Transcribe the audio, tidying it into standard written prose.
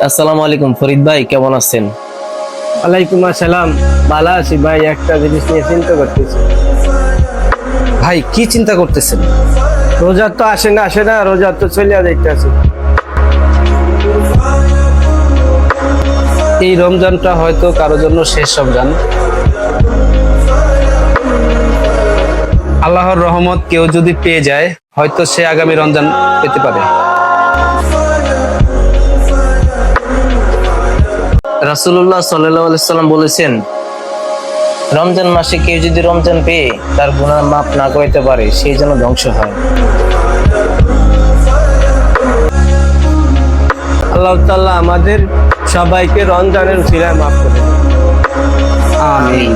আসসালামু আলাইকুম ফরিদ ভাই, কেমন আছেন? ওয়ালাইকুম আসসালাম। ভালো আছি ভাই, একটা জিনিস নিয়ে চিন্তা করতেছি। ভাই, কি চিন্তা করতেছেন? রোজা তো আসে না, রোজা তো চলে যাইতেছে। এই রমজানটা হয়তো কারোর জন্য শেষ রমজান। আল্লাহর রহমত কেউ যদি পেয়ে যায়, হয়তো সে আগামী রমজান পেতে পারে। রাসূলুল্লাহ সাল্লাল্লাহু আলাইহি সাল্লাম বলেছেন, রমজান মাসে কেউ যদি রমজান পেয়ে তার গুনাহ মাফ না করতে পারে, সেই যেন ধ্বংস হয়। আল্লাহ তাআলা আমাদের সবাইকে রমজানের উসিলায় মাফ করে। আমিন।